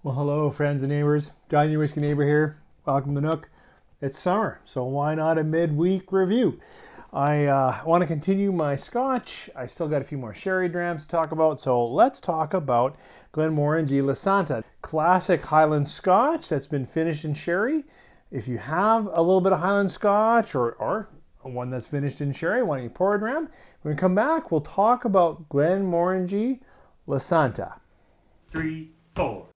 Well, hello, friends and neighbors. John, your whiskey neighbor here. Welcome to Nook. It's summer, so why not a midweek review? I want to continue my Scotch. I still got a few more sherry drams to talk about, so let's talk about Glenmorangie Lasanta. Classic Highland Scotch that's been finished in sherry. If you have a little bit of Highland Scotch or one that's finished in sherry, why don't you pour a dram? When we come back, we'll talk about Glenmorangie Lasanta. 3, 4.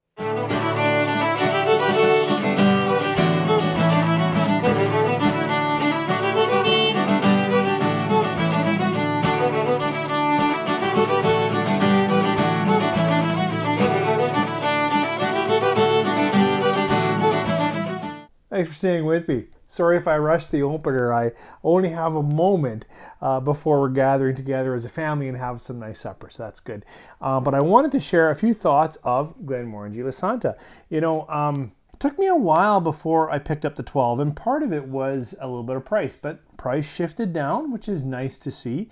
Thanks for staying with me. Sorry if I rushed the opener. I only have a moment before we're gathering together as a family and have some nice supper, so that's good. But I wanted to share a few thoughts of Glenmorangie Lasanta. It took me a while before I picked up the 12, and part of it was a little bit of price, but price shifted down, which is nice to see.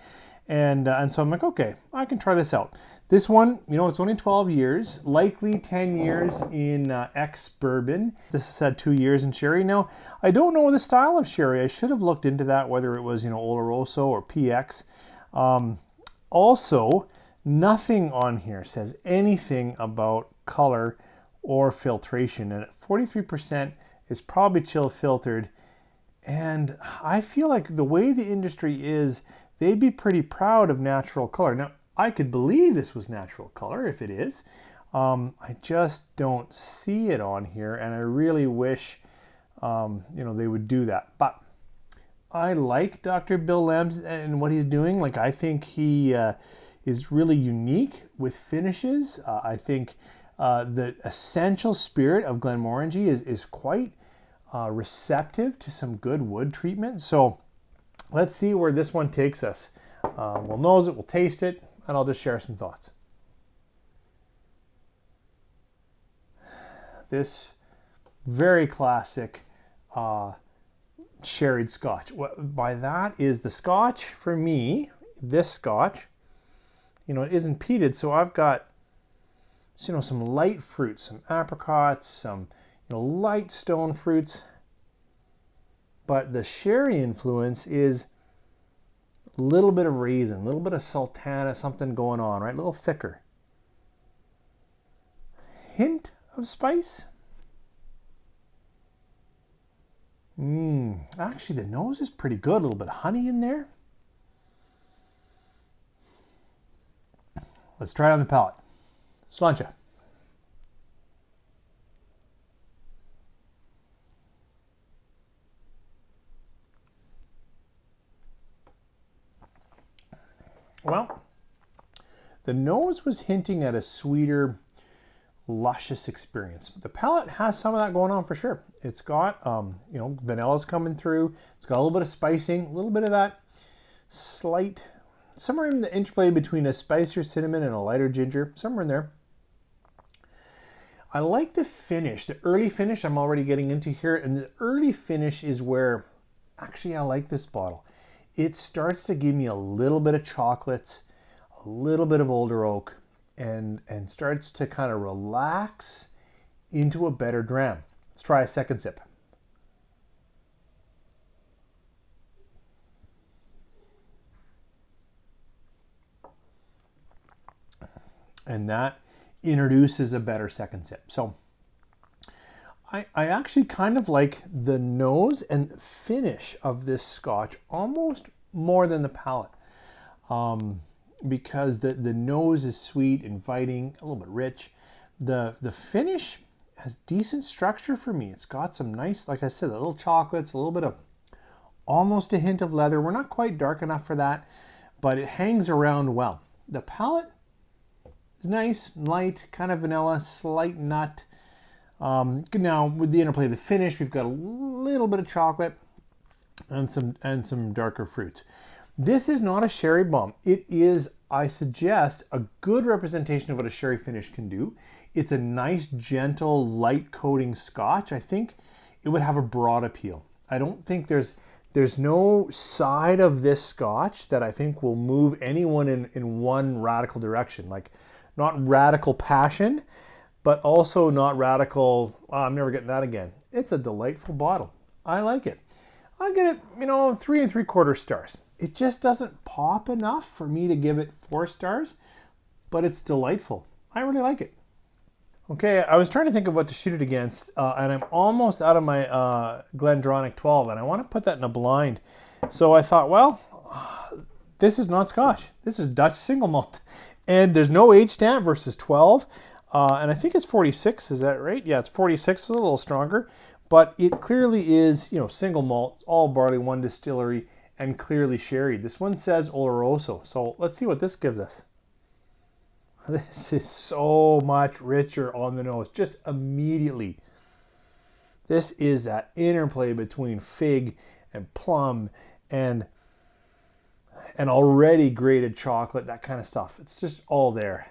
And so I'm like, okay, I can try this out. This one, it's only 12 years, likely 10 years in ex-bourbon. This has had 2 years in sherry. Now, I don't know the style of sherry. I should have looked into that, whether it was, Oloroso or PX. Also, nothing on here says anything about color or filtration. And at 43%, it's probably chill filtered. And I feel like the way the industry is, they'd be pretty proud of natural color. Now, I could believe this was natural color if it is. I just don't see it on here, and I really wish, they would do that. But I like Dr. Bill Lumsden and what he's doing. Like, I think he is really unique with finishes. I think the essential spirit of Glenmorangie is quite receptive to some good wood treatment. So let's see where this one takes us. We'll nose it, we'll taste it, and I'll just share some thoughts. This very classic sherried Scotch. What by that is the Scotch for me, this Scotch, it isn't peated, so I've got some light fruits, some apricots, some light stone fruits. But the sherry influence is a little bit of raisin, a little bit of sultana, something going on, right? A little thicker. Hint of spice. Actually, the nose is pretty good. A little bit of honey in there. Let's try it on the palate. Sláinte. Well, the nose was hinting at a sweeter, luscious experience. The palate has some of that going on for sure. It's got, vanilla's coming through. It's got a little bit of spicing, a little bit of that slight, somewhere in the interplay between a spicier cinnamon and a lighter ginger, somewhere in there. I like the finish, the early finish I'm already getting into here, and the early finish is where, actually, I like this bottle. It starts to give me a little bit of chocolates, a little bit of older oak, and starts to kind of relax into a better dram. Let's try a second sip. And that introduces a better second sip. So I actually kind of like the nose and finish of this Scotch almost more than the palate, because the nose is sweet, inviting, a little bit rich. The finish has decent structure for me. It's got some nice, like I said, a little chocolates, a little bit of almost a hint of leather. We're not quite dark enough for that, but it hangs around well. The palate is nice, light, kind of vanilla, slight nut. Now with the interplay of the finish, we've got a little bit of chocolate and some darker fruits. This is not a sherry bomb. It is, I suggest, a good representation of what a sherry finish can do. It's a nice, gentle, light coating Scotch. I think it would have a broad appeal. I don't think there's no side of this Scotch that I think will move anyone in one radical direction. Like, not radical passion, but also not radical. Oh, I'm never getting that again. It's a delightful bottle. I like it. I get it, 3 3/4 stars. It just doesn't pop enough for me to give it 4 stars, but it's delightful. I really like it. Okay, I was trying to think of what to shoot it against, and I'm almost out of my Glenmorangie 12, and I want to put that in a blind. So I thought, well, this is not Scotch. This is Dutch single malt. And there's no age stamp versus 12. And I think it's 46, is that right? Yeah, it's 46, so a little stronger. But it clearly is, single malt, all barley, one distillery, and clearly sherry. This one says Oloroso. So let's see what this gives us. This is so much richer on the nose, just immediately. This is that interplay between fig and plum and already grated chocolate, that kind of stuff. It's just all there.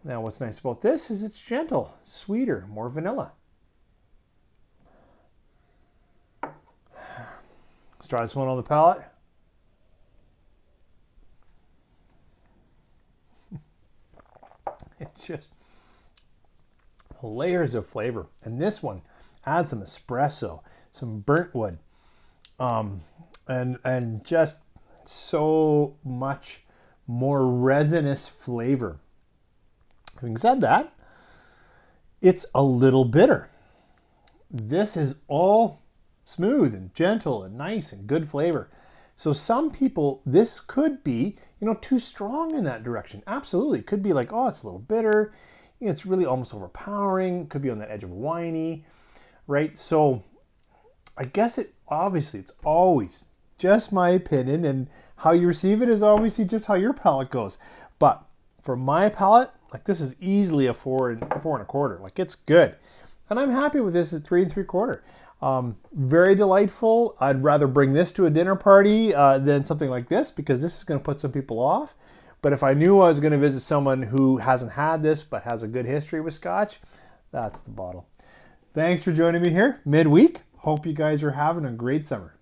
Now what's nice about this is it's gentle, sweeter, more vanilla. Let's try this one on the palate. It's just layers of flavor. And this one adds some espresso, some burnt wood, and just so much more resinous flavor. Having said that, it's a little bitter. This is all smooth and gentle and nice and good flavor. So some people, this could be, too strong in that direction. Absolutely. It could be like, oh, it's a little bitter. It's really almost overpowering. Could be on that edge of winey, right? So I guess it's always just my opinion, and how you receive it is obviously just how your palate goes. But for my palate, this is easily a 4 4 1/4. It's good. And I'm happy with this at 3 3/4. Very delightful. I'd rather bring this to a dinner party than something like this, because this is going to put some people off. But if I knew I was going to visit someone who hasn't had this but has a good history with Scotch, that's the bottle. Thanks for joining me here midweek. Hope you guys are having a great summer.